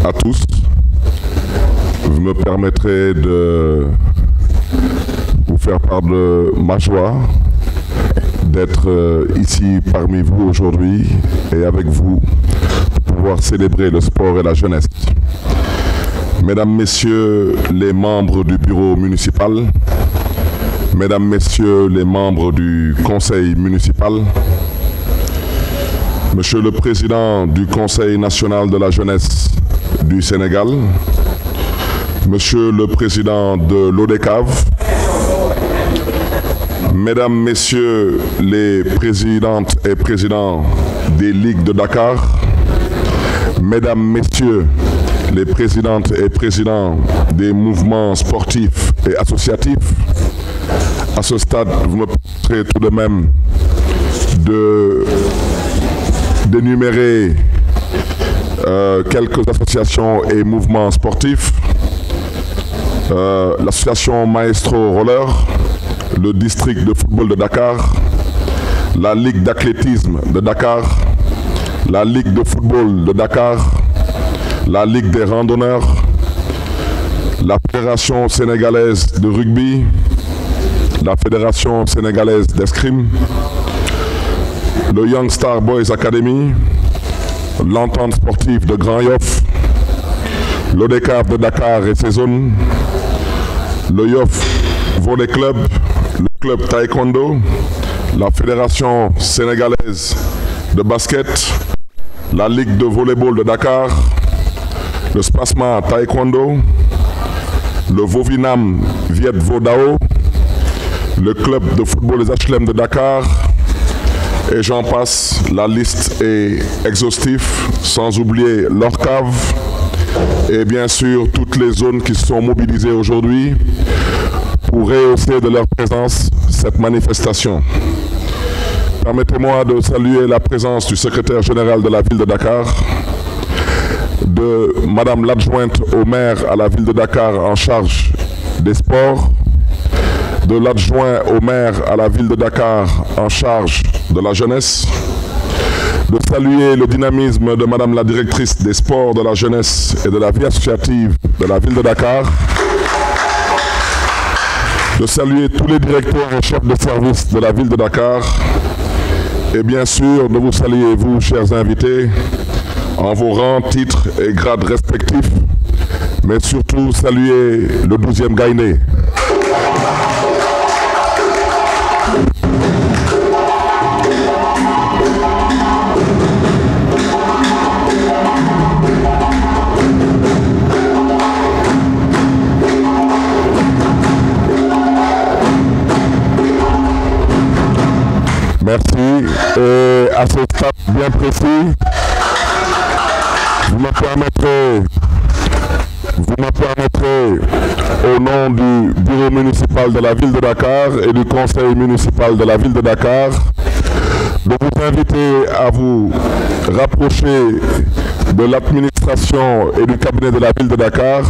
à tous. Vous me permettrez de vous faire part de ma joie d'être ici parmi vous aujourd'hui et avec vous pour pouvoir célébrer le sport et la jeunesse. Mesdames, Messieurs les membres du bureau municipal, Mesdames, Messieurs les membres du conseil municipal, Monsieur le Président du Conseil national de la jeunesse du Sénégal, Monsieur le Président de l'ODECAV, Mesdames, Messieurs les présidentes et présidents des ligues de Dakar, Mesdames, Messieurs les présidentes et présidents des mouvements sportifs et associatifs, à ce stade, vous me permettrez tout de même d'énumérer quelques associations et mouvements sportifs. L'association Maestro Roller, le district de football de Dakar, la Ligue d'athlétisme de Dakar, la Ligue de football de Dakar, la Ligue des randonneurs, la Fédération sénégalaise de rugby, la Fédération sénégalaise d'escrime, le Young Star Boys Academy, l'Entente sportive de Grand Yoff, l'ODECAV de Dakar et ses zones, le Yoff Volley Club, le club Taekwondo, la Fédération sénégalaise de basket, la Ligue de volleyball de Dakar, le Spasma Taekwondo, le Vovinam Viet Vodao, le club de football des HLM de Dakar, et j'en passe, la liste est exhaustive, sans oublier l'ORCAV, et bien sûr toutes les zones qui se sont mobilisées aujourd'hui pour rehausser de leur présence cette manifestation. Permettez-moi de saluer la présence du secrétaire général de la ville de Dakar, de Madame l'adjointe au maire à la ville de Dakar en charge des sports, de l'adjoint au maire à la ville de Dakar en charge de la jeunesse, de saluer le dynamisme de Madame la directrice des sports, de la jeunesse et de la vie associative de la ville de Dakar, de saluer tous les directeurs et chefs de service de la ville de Dakar, et bien sûr de vous saluer, vous, chers invités, en vos rangs, titres et grades respectifs, mais surtout saluer le 12e Gaïné. Merci. Et à ce stade bien précis, vous me permettrez, au nom du bureau municipal de la ville de Dakar et du conseil municipal de la ville de Dakar, de vous inviter à vous rapprocher de l'administration et du cabinet de la ville de Dakar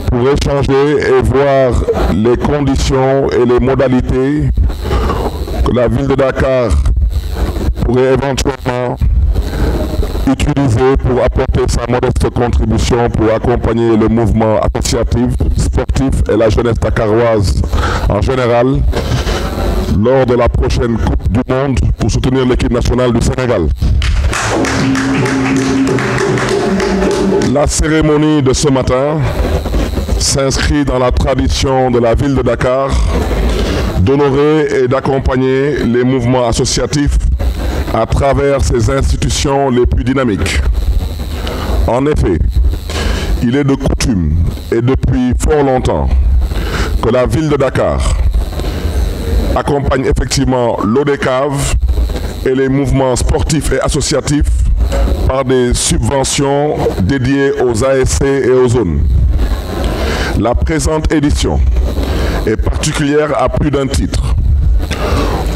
pour échanger et voir les conditions et les modalités que la ville de Dakar pourrait éventuellement utiliser pour apporter sa modeste contribution pour accompagner le mouvement associatif, sportif et la jeunesse dakaroise en général lors de la prochaine Coupe du Monde pour soutenir l'équipe nationale du Sénégal. La cérémonie de ce matin s'inscrit dans la tradition de la ville de Dakar d'honorer et d'accompagner les mouvements associatifs à travers ses institutions les plus dynamiques. En effet, il est de coutume et depuis fort longtemps que la ville de Dakar accompagne effectivement l'ODECAV et les mouvements sportifs et associatifs par des subventions dédiées aux ASC et aux zones. La présente édition est particulière à plus d'un titre.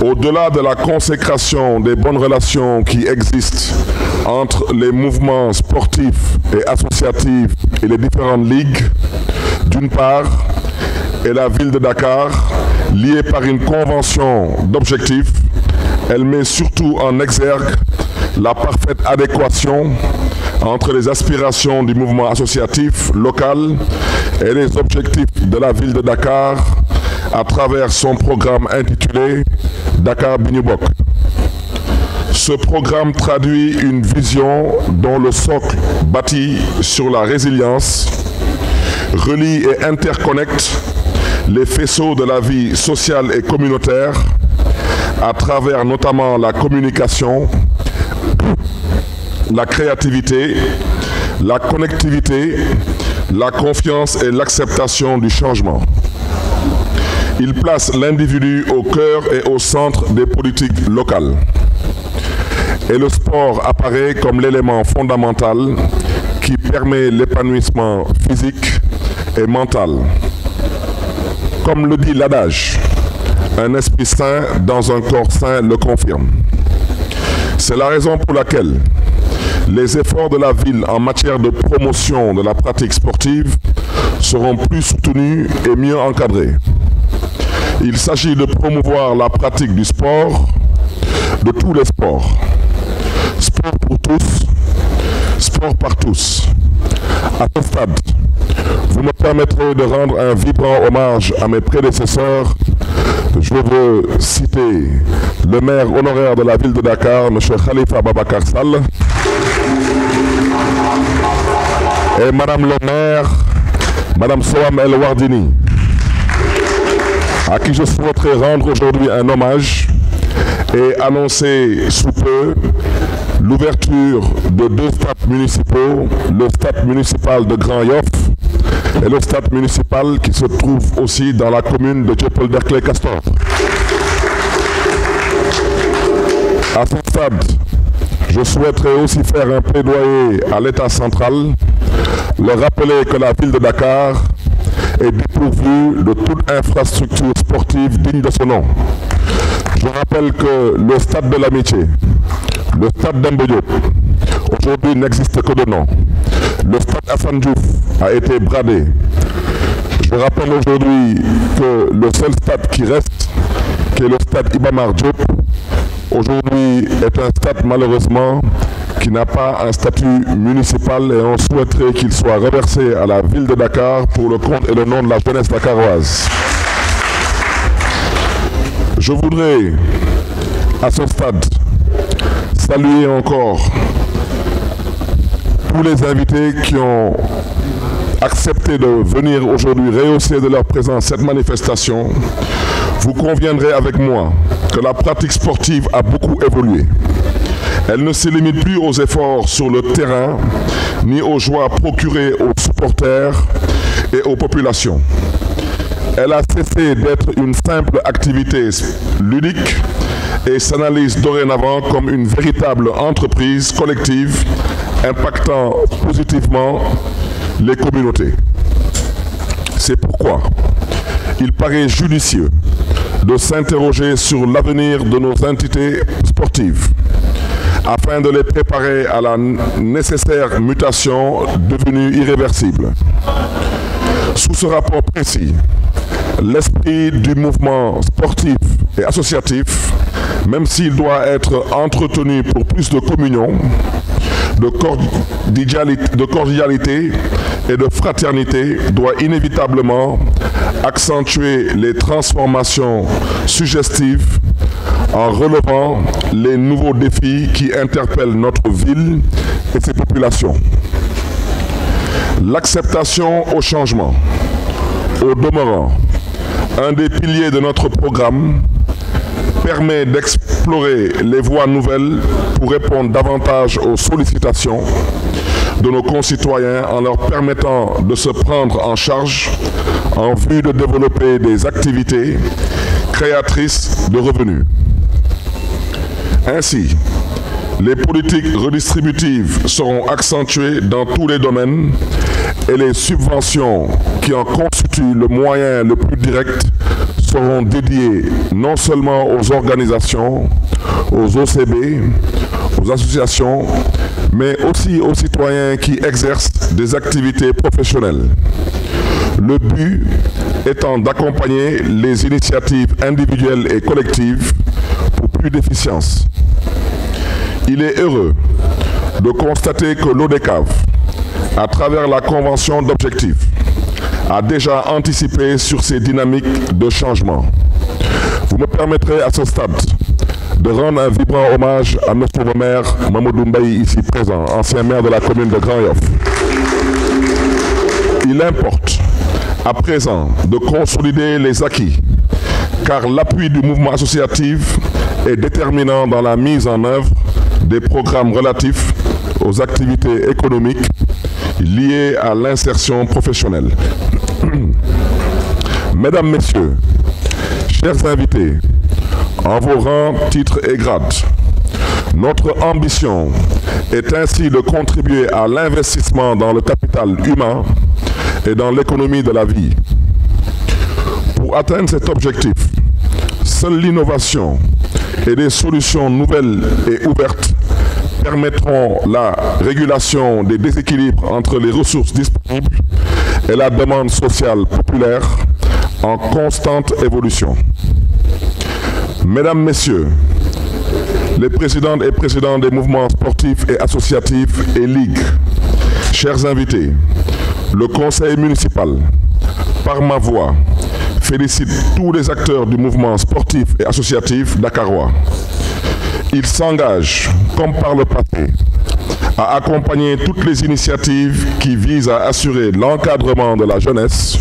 Au-delà de la consécration des bonnes relations qui existent entre les mouvements sportifs et associatifs et les différentes ligues, d'une part, et la ville de Dakar, liée par une convention d'objectifs, elle met surtout en exergue la parfaite adéquation entre les aspirations du mouvement associatif local et les objectifs de la ville de Dakar à travers son programme intitulé Dakar bi ñu bokk. Ce programme traduit une vision dont le socle bâti sur la résilience relie et interconnecte les faisceaux de la vie sociale et communautaire à travers notamment la communication, la créativité, la connectivité, la confiance et l'acceptation du changement. Il place l'individu au cœur et au centre des politiques locales. Et le sport apparaît comme l'élément fondamental qui permet l'épanouissement physique et mental. Comme le dit l'adage, un esprit sain dans un corps sain le confirme. C'est la raison pour laquelle les efforts de la ville en matière de promotion de la pratique sportive seront plus soutenus et mieux encadrés. Il s'agit de promouvoir la pratique du sport, de tous les sports. Sport pour tous, sport par tous. À ce stade, vous me permettrez de rendre un vibrant hommage à mes prédécesseurs. Je veux citer le maire honoraire de la ville de Dakar, M. Khalifa Ababacar Sall, et Madame le maire, Madame Soham El Wardini, à qui je souhaiterais rendre aujourd'hui un hommage et annoncer sous peu l'ouverture de 2 stades municipaux, le stade municipal de Grand Yoff et le stade municipal qui se trouve aussi dans la commune de Dieuppeul-Derklé-Castor. À ce stade, je souhaiterais aussi faire un plaidoyer à l'État central, leur rappeler que la ville de Dakar est dépourvue de toute infrastructure sportive digne de ce nom. Je rappelle que le stade de l'Amitié, le stade Demba Diop, aujourd'hui n'existe que de nom. Le stade Assane Diouf a été bradé. Je rappelle aujourd'hui que le seul stade qui reste, qui est le stade Iba Mar Diop, aujourd'hui est un stade malheureusement qui n'a pas un statut municipal et on souhaiterait qu'il soit reversé à la ville de Dakar pour le compte et le nom de la jeunesse dakaroise. Je voudrais à ce stade saluer encore tous les invités qui ont accepté de venir aujourd'hui rehausser de leur présence cette manifestation. Vous conviendrez avec moi que la pratique sportive a beaucoup évolué. Elle ne se limite plus aux efforts sur le terrain, ni aux joies procurées aux supporters et aux populations. Elle a cessé d'être une simple activité ludique et s'analyse dorénavant comme une véritable entreprise collective impactant positivement les communautés. C'est pourquoi il paraît judicieux de s'interroger sur l'avenir de nos entités sportives afin de les préparer à la nécessaire mutation devenue irréversible. Sous ce rapport précis, l'esprit du mouvement sportif et associatif, même s'il doit être entretenu pour plus de communion, de cordialité et de fraternité, doit inévitablement accentuer les transformations suggestives en relevant les nouveaux défis qui interpellent notre ville et ses populations. L'acceptation au changement, au demeurant, un des piliers de notre programme, permet d'explorer les voies nouvelles pour répondre davantage aux sollicitations de nos concitoyens en leur permettant de se prendre en charge en vue de développer des activités créatrices de revenus. Ainsi, les politiques redistributives seront accentuées dans tous les domaines et les subventions qui en constituent le moyen le plus direct seront dédiées non seulement aux organisations, aux OCB, aux associations, mais aussi aux citoyens qui exercent des activités professionnelles. Le but étant d'accompagner les initiatives individuelles et collectives pour plus d'efficience. Il est heureux de constater que l'ODECAV, à travers la convention d'objectifs, a déjà anticipé sur ces dynamiques de changement. Vous me permettrez à ce stade de rendre un vibrant hommage à monsieur le maire Mamadou Mbaye, ici présent, ancien maire de la commune de Grand-Yoff. Il importe à présent de consolider les acquis, car l'appui du mouvement associatif est déterminant dans la mise en œuvre des programmes relatifs aux activités économiques liées à l'insertion professionnelle. Mesdames, Messieurs, chers invités, en vos rangs, titres et grades, notre ambition est ainsi de contribuer à l'investissement dans le capital humain et dans l'économie de la vie. Pour atteindre cet objectif, seule l'innovation et des solutions nouvelles et ouvertes permettront la régulation des déséquilibres entre les ressources disponibles et la demande sociale populaire en constante évolution. Mesdames, Messieurs, les présidentes et présidents des mouvements sportifs et associatifs et ligues, chers invités, le conseil municipal, par ma voix, félicite tous les acteurs du mouvement sportif et associatif dakarois. Il s'engage, comme par le passé, à accompagner toutes les initiatives qui visent à assurer l'encadrement de la jeunesse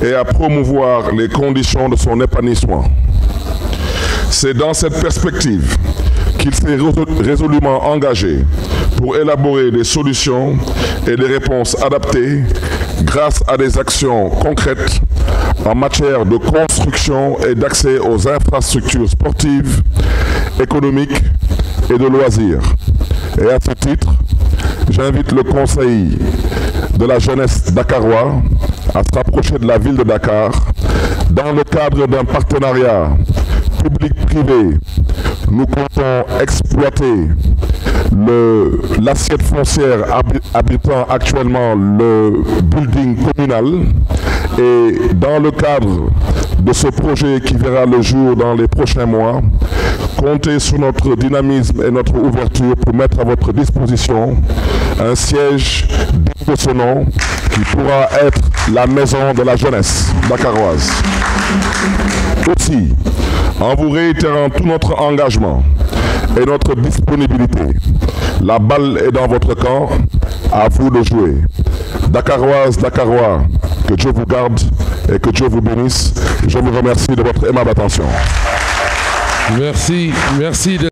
et à promouvoir les conditions de son épanouissement. C'est dans cette perspective qu'il s'est résolument engagé pour élaborer des solutions et des réponses adaptées grâce à des actions concrètes en matière de construction et d'accès aux infrastructures sportives, économiques et de loisirs. Et à ce titre, j'invite le Conseil de la jeunesse dakarois à se rapprocher de la ville de Dakar dans le cadre d'un partenariat public-privé. Nous comptons exploiter l'assiette foncière abritant actuellement le building communal et dans le cadre de ce projet qui verra le jour dans les prochains mois, comptez sur notre dynamisme et notre ouverture pour mettre à votre disposition un siège digne de ce nom qui pourra être la maison de la jeunesse dakaroise. Aussi, en vous réitérant tout notre engagement et notre disponibilité, la balle est dans votre camp, à vous de jouer. Dakaroises, Dakarois, que Dieu vous garde et que Dieu vous bénisse. Je vous remercie de votre aimable attention. Merci de...